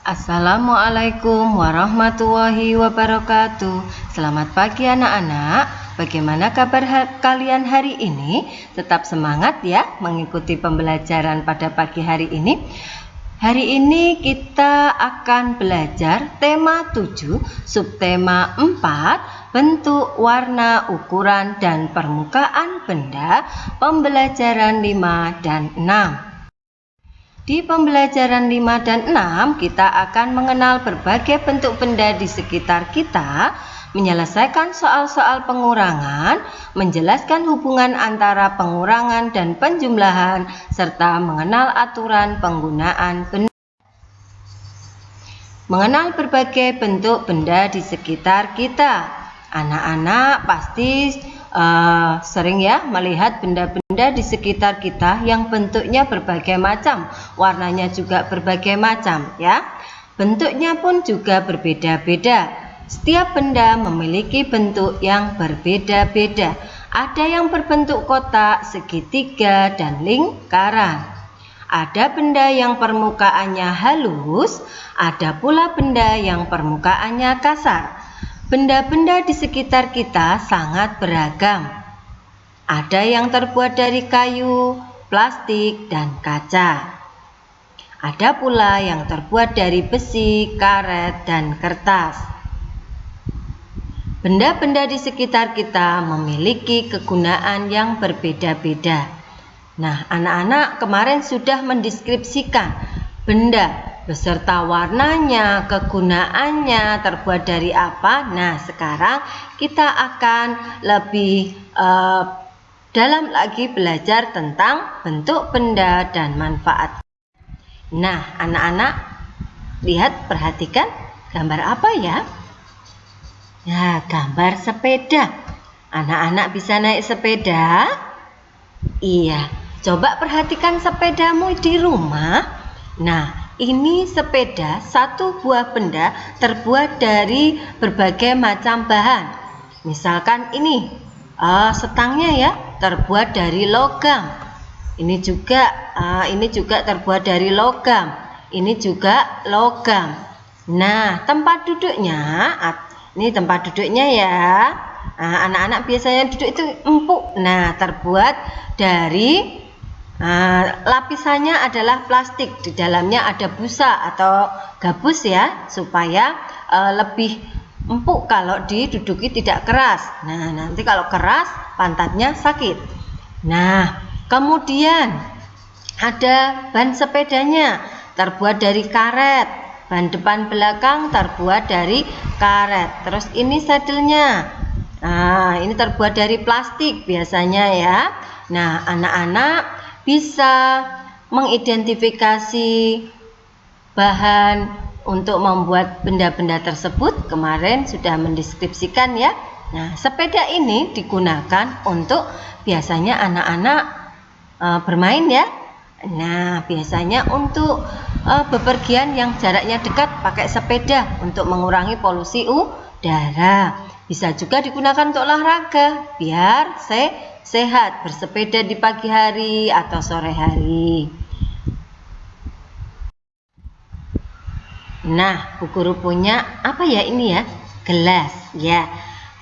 Assalamualaikum warahmatullahi wabarakatuh. Selamat pagi anak-anak. Bagaimana kabar kalian hari ini? Tetap semangat ya mengikuti pembelajaran pada pagi hari ini. Hari ini kita akan belajar tema 7, subtema 4, bentuk, warna, ukuran, dan permukaan benda, pembelajaran 5 dan 6. Di pembelajaran 5 dan 6, kita akan mengenal berbagai bentuk benda di sekitar kita, menyelesaikan soal-soal pengurangan, menjelaskan hubungan antara pengurangan dan penjumlahan, serta mengenal aturan penggunaan benda. Mengenal berbagai bentuk benda di sekitar kita. Anak-anak pasti sering ya melihat benda-benda di sekitar kita yang bentuknya berbagai macam, warnanya juga berbagai macam ya. Bentuknya pun juga berbeda-beda. Setiap benda memiliki bentuk yang berbeda-beda. Ada yang berbentuk kotak, segitiga, dan lingkaran. Ada benda yang permukaannya halus, ada pula benda yang permukaannya kasar. Benda-benda di sekitar kita sangat beragam. Ada yang terbuat dari kayu, plastik, dan kaca. Ada pula yang terbuat dari besi, karet, dan kertas. Benda-benda di sekitar kita memiliki kegunaan yang berbeda-beda. Nah, anak-anak kemarin sudah mendeskripsikan benda beserta warnanya, kegunaannya, terbuat dari apa. Nah, sekarang kita akan lebih dalam lagi belajar tentang bentuk benda dan manfaat. Nah, anak-anak lihat, perhatikan gambar apa ya? Nah, gambar sepeda. Anak-anak bisa naik sepeda? Iya, coba perhatikan sepedamu di rumah. Nah, ini sepeda, satu buah benda terbuat dari berbagai macam bahan. Misalkan ini setangnya ya, terbuat dari logam. Ini juga terbuat dari logam. Ini juga logam. Nah, tempat duduknya, ini tempat duduknya ya. Anak-anak biasanya duduk itu empuk. Nah, terbuat dari lapisannya adalah plastik, di dalamnya ada busa atau gabus ya, supaya lebih empuk kalau diduduki, tidak keras. Nah, nanti kalau keras pantatnya sakit. Nah, kemudian ada ban sepedanya terbuat dari karet, ban depan belakang terbuat dari karet. Terus ini sadelnya, ini terbuat dari plastik biasanya ya. Nah, anak-anak bisa mengidentifikasi bahan untuk membuat benda-benda tersebut. Kemarin sudah mendeskripsikan ya. Nah, sepeda ini digunakan untuk biasanya anak-anak bermain ya. Nah, biasanya untuk bepergian yang jaraknya dekat pakai sepeda untuk mengurangi polusi udara. Bisa juga digunakan untuk olahraga biar sehat, bersepeda di pagi hari atau sore hari. Nah, Bu Guru punya apa ya ini ya? Gelas ya,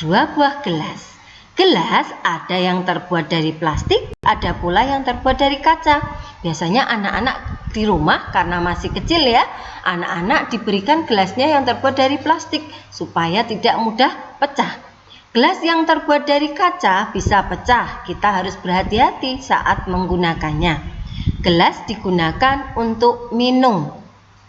2 buah gelas. Gelas ada yang terbuat dari plastik, ada pula yang terbuat dari kaca. Biasanya anak-anak di rumah karena masih kecil ya, anak-anak diberikan gelasnya yang terbuat dari plastik supaya tidak mudah pecah. Gelas yang terbuat dari kaca bisa pecah, kita harus berhati-hati saat menggunakannya. Gelas digunakan untuk minum.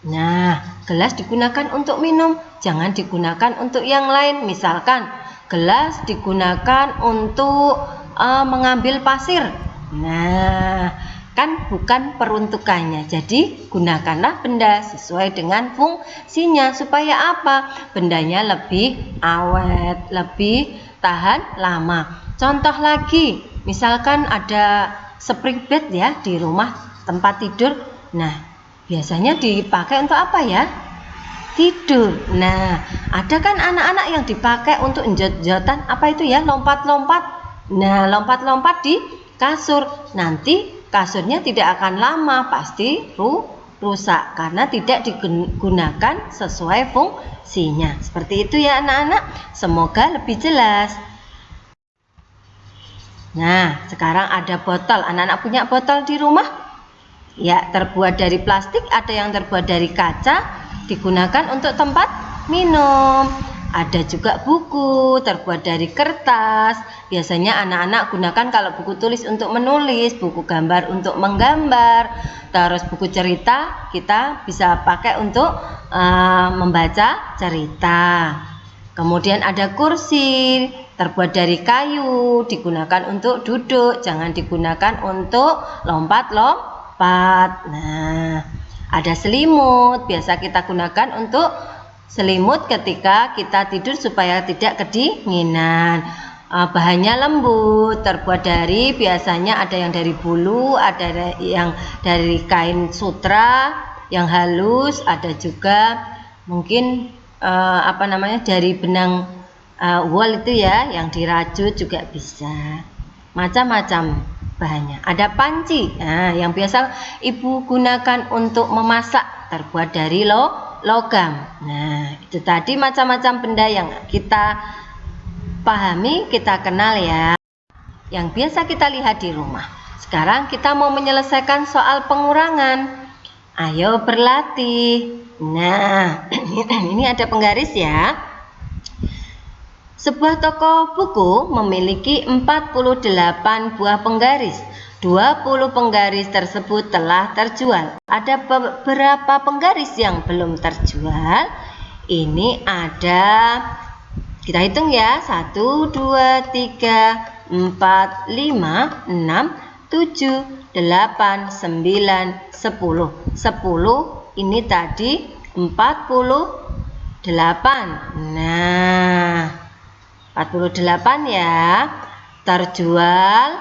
Nah, gelas digunakan untuk minum, jangan digunakan untuk yang lain. Misalkan gelas digunakan untuk mengambil pasir. Nah, kan bukan peruntukannya. Jadi gunakanlah benda sesuai dengan fungsinya. Supaya apa? Bendanya lebih awet, lebih tahan lama. Contoh lagi, misalkan ada spring bed ya di rumah tempat tidur. Nah, biasanya dipakai untuk apa ya? Tidur. Nah, ada kan anak-anak yang dipakai untuk enjot-enjotan, apa itu ya? Lompat-lompat. Nah, lompat-lompat di kasur. Nanti kasurnya tidak akan lama, pasti rusak karena tidak digunakan sesuai fungsinya. Seperti itu ya anak-anak, semoga lebih jelas. Nah, sekarang ada botol. Anak-anak punya botol di rumah? Ya, terbuat dari plastik, ada yang terbuat dari kaca, digunakan untuk tempat minum. Ada juga buku terbuat dari kertas. Biasanya anak-anak gunakan kalau buku tulis untuk menulis, buku gambar untuk menggambar. Terus buku cerita kita bisa pakai untuk membaca cerita. Kemudian ada kursi terbuat dari kayu, digunakan untuk duduk, jangan digunakan untuk lompat-lompat. Nah, ada selimut, biasa kita gunakan untuk selimut ketika kita tidur supaya tidak kedinginan. Bahannya lembut, terbuat dari biasanya ada yang dari bulu, ada yang dari kain sutra yang halus, ada juga mungkin dari benang wool itu ya, yang dirajut juga bisa. Macam-macam bahannya. Ada panci, yang biasa ibu gunakan untuk memasak, terbuat dari logam. Nah, itu tadi macam-macam benda yang kita pahami, kita kenal ya, yang biasa kita lihat di rumah. Sekarang kita mau menyelesaikan soal pengurangan. Ayo berlatih. Nah, ini ada penggaris ya. Sebuah toko buku memiliki 48 buah penggaris. 20 penggaris tersebut telah terjual. Ada beberapa penggaris yang belum terjual? Ini ada, kita hitung ya, 1, 2, 3, 4, 5, 6, 7, 8, 9, 10. 10 ini tadi 48. Nah, 48 ya, terjual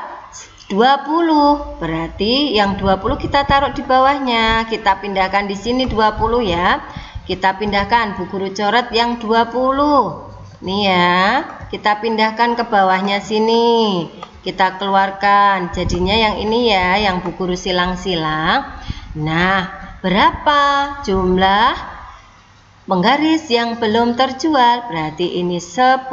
20, berarti yang 20 kita taruh di bawahnya, kita pindahkan di sini 20 ya, kita pindahkan bu guru coret yang 20 nih ya, kita pindahkan ke bawahnya sini, kita keluarkan, jadinya yang ini ya, yang bu guru silang-silang. Nah, berapa jumlah penggaris yang belum terjual? Berarti ini 10,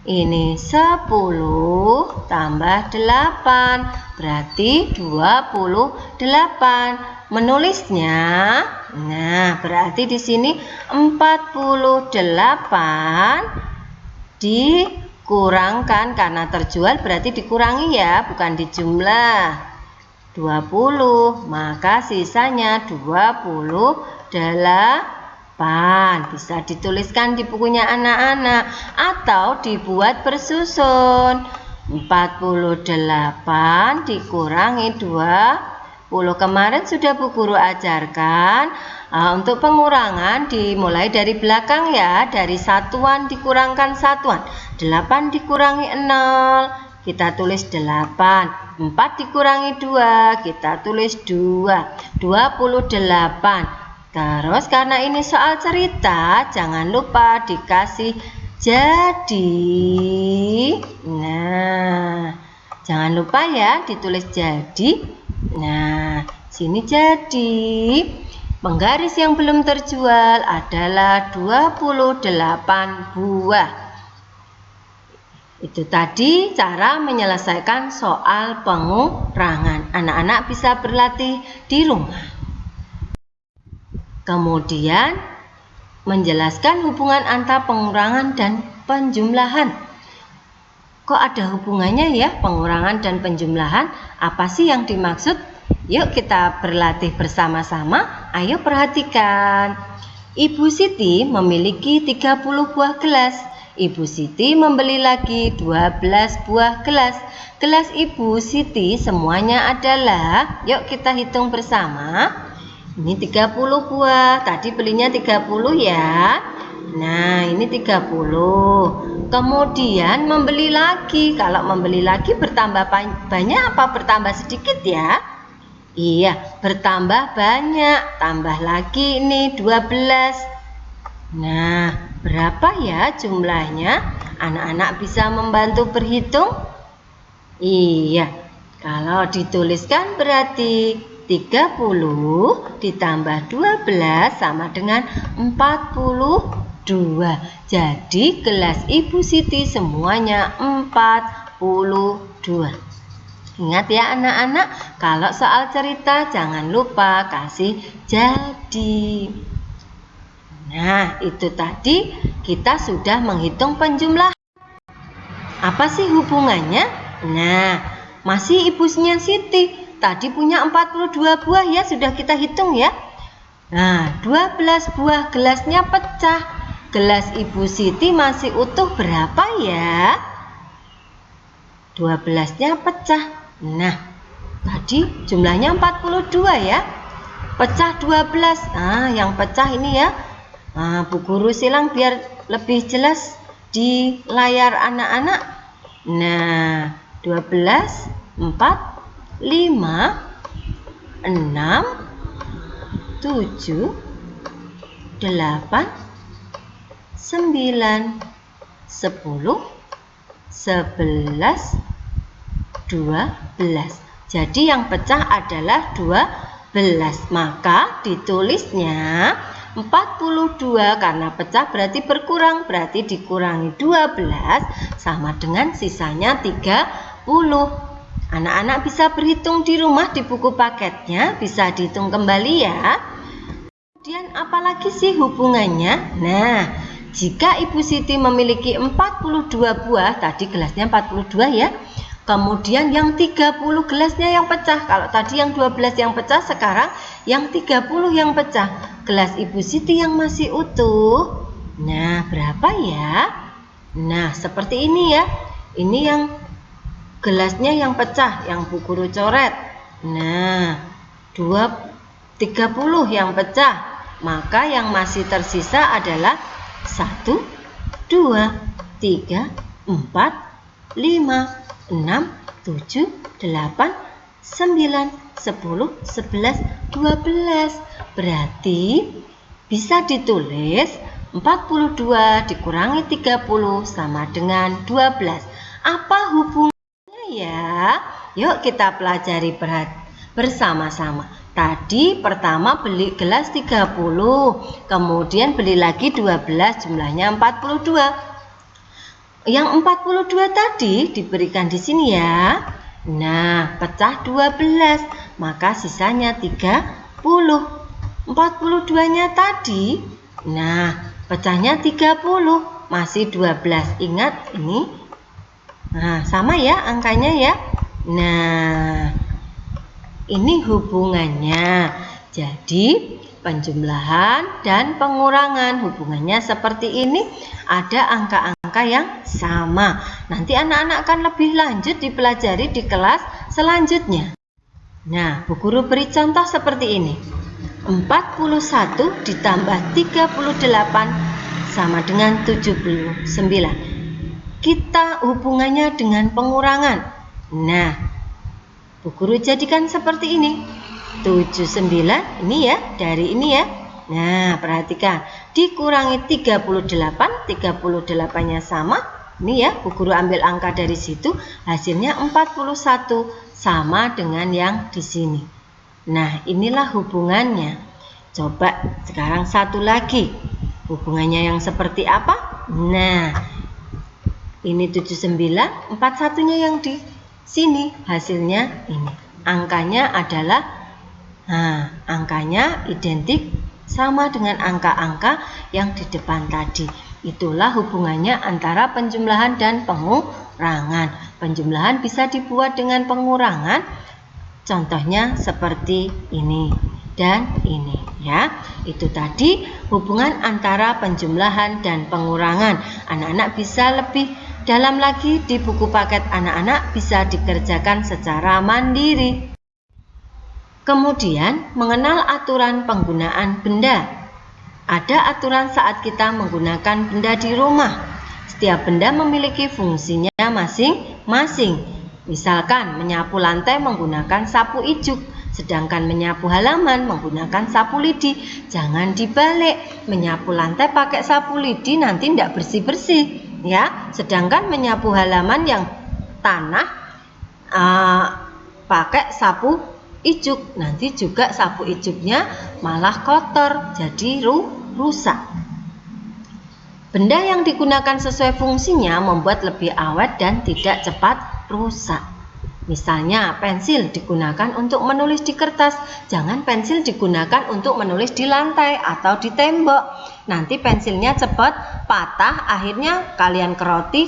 ini 10 tambah 8, berarti 28. Menulisnya, nah berarti di sini 48 dikurangkan, karena terjual berarti dikurangi ya, bukan dijumlah. 20, maka sisanya 28. Bisa dituliskan di bukunya anak-anak atau dibuat bersusun. 48 dikurangi 20. Kemarin sudah bu guru ajarkan, untuk pengurangan dimulai dari belakang ya, dari satuan dikurangkan satuan. 8 dikurangi 0, kita tulis 8. 4 dikurangi 2, kita tulis 2. 28. Terus karena ini soal cerita, jangan lupa dikasih jadi. Nah, jangan lupa ya ditulis jadi. Nah, sini jadi. Penggaris yang belum terjual adalah 28 buah. Itu tadi cara menyelesaikan soal pengurangan. Anak-anak bisa berlatih di rumah. Kemudian menjelaskan hubungan antara pengurangan dan penjumlahan. Kok ada hubungannya ya pengurangan dan penjumlahan? Apa sih yang dimaksud? Yuk kita berlatih bersama-sama. Ayo perhatikan. Ibu Siti memiliki 30 buah gelas. Ibu Siti membeli lagi 12 buah gelas. Gelas Ibu Siti semuanya adalah, yuk kita hitung bersama. Ini 30 buah, tadi belinya 30 ya. Nah, ini 30. Kemudian membeli lagi. Kalau membeli lagi bertambah banyak apa bertambah sedikit ya? Iya, bertambah banyak. Tambah lagi ini 12. Nah, berapa ya jumlahnya? Anak-anak bisa membantu berhitung? Iya, kalau dituliskan berarti 30 ditambah 12 sama dengan 42. Jadi gelas Ibu Siti semuanya 42. Ingat ya anak-anak, kalau soal cerita jangan lupa kasih jadi. Nah, itu tadi kita sudah menghitung penjumlahan. Apa sih hubungannya? Nah, masih ibunya Siti. Tadi punya 42 buah ya, sudah kita hitung ya. Nah, 12 buah gelasnya pecah. Gelas Ibu Siti masih utuh berapa ya? 12-nya pecah. Nah, tadi jumlahnya 42 ya. Pecah 12. Nah, yang pecah ini ya. Nah, Bu Guru silang biar lebih jelas di layar anak-anak. Nah, 12, 4, 5, 6, 7, 8, 9, 10, 11, 12. Jadi yang pecah adalah 12. Maka ditulisnya 42 karena pecah berarti berkurang, berarti dikurangi 12 sama dengan sisanya 30. Anak-anak bisa berhitung di rumah di buku paketnya, bisa dihitung kembali ya. Kemudian apalagi sih hubungannya? Nah, jika Ibu Siti memiliki 42 buah, tadi gelasnya 42 ya. Kemudian yang 30 gelasnya yang pecah. Kalau tadi yang 12 yang pecah, sekarang yang 30 yang pecah. Gelas Ibu Siti yang masih utuh. Nah, berapa ya? Nah, seperti ini ya. Ini yang gelasnya yang pecah, yang Bu Guru coret. Nah, 30 yang pecah. Maka yang masih tersisa adalah 1, 2, 3, 4, 5, 6, 7, 8, 9, 10, 11, 12. Berarti bisa ditulis 42 dikurangi 30 sama dengan 12. Apa hubungannya ya? Yuk kita pelajari bersama-sama. Tadi pertama beli gelas 30, kemudian beli lagi 12, jumlahnya 42. Yang 42 tadi diberikan di sini ya. Nah, pecah 12, maka sisanya 30. 42-nya tadi, nah, pecahnya 30, masih 12. Ingat ini. Nah, sama ya angkanya ya. Nah, ini hubungannya. Jadi, penjumlahan dan pengurangan hubungannya seperti ini. Ada angka-angka yang sama. Nanti anak-anak akan lebih lanjut dipelajari di kelas selanjutnya. Nah, Bu Guru beri contoh seperti ini. 41 ditambah 38 sama dengan 79. Kita hubungannya dengan pengurangan. Nah, Bu Guru jadikan seperti ini. 79 ini ya, dari ini ya. Nah, perhatikan. Dikurangi 38, 38-nya sama. Ini ya, Bu Guru ambil angka dari situ. Hasilnya 41 sama dengan yang di sini. Nah, inilah hubungannya. Coba sekarang satu lagi. Hubungannya yang seperti apa? Nah, ini 79, 41-nya yang di sini. Hasilnya ini. Angkanya adalah, nah, angkanya identik sama dengan angka-angka yang di depan tadi. Itulah hubungannya antara penjumlahan dan pengurangan. Penjumlahan bisa dibuat dengan pengurangan. Contohnya seperti ini dan ini ya. Itu tadi hubungan antara penjumlahan dan pengurangan. Anak-anak bisa lebih dalam lagi di buku paket anak-anak bisa dikerjakan secara mandiri. Kemudian mengenal aturan penggunaan benda. Ada aturan saat kita menggunakan benda di rumah. Setiap benda memiliki fungsinya masing-masing. Misalkan menyapu lantai menggunakan sapu ijuk, sedangkan menyapu halaman menggunakan sapu lidi. Jangan dibalik, menyapu lantai pakai sapu lidi nanti tidak bersih-bersih ya. Sedangkan menyapu halaman yang tanah pakai sapu ijuk, nanti juga sapu ijuknya malah kotor, jadi rusak. Benda yang digunakan sesuai fungsinya membuat lebih awet dan tidak cepat rusak. Misalnya pensil digunakan untuk menulis di kertas, jangan pensil digunakan untuk menulis di lantai atau di tembok. Nanti pensilnya cepat patah, akhirnya kalian keroti,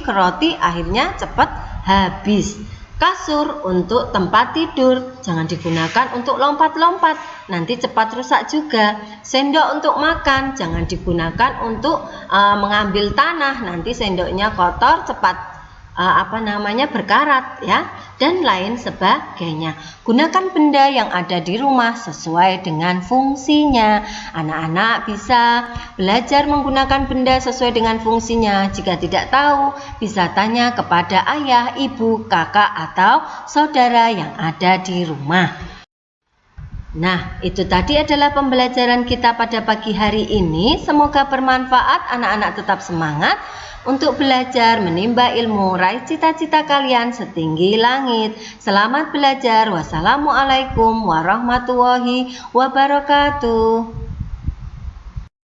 akhirnya cepat habis. Kasur untuk tempat tidur, jangan digunakan untuk lompat-lompat, nanti cepat rusak juga. Sendok untuk makan, jangan digunakan untuk mengambil tanah, nanti sendoknya kotor, cepat berkarat ya, dan lain sebagainya. Gunakan benda yang ada di rumah sesuai dengan fungsinya. Anak-anak bisa belajar menggunakan benda sesuai dengan fungsinya. Jika tidak tahu, bisa tanya kepada ayah, ibu, kakak, atau saudara yang ada di rumah. Nah, itu tadi adalah pembelajaran kita pada pagi hari ini. Semoga bermanfaat, anak-anak tetap semangat untuk belajar, menimba ilmu, raih cita-cita kalian setinggi langit. Selamat belajar. Wassalamualaikum warahmatullahi wabarakatuh.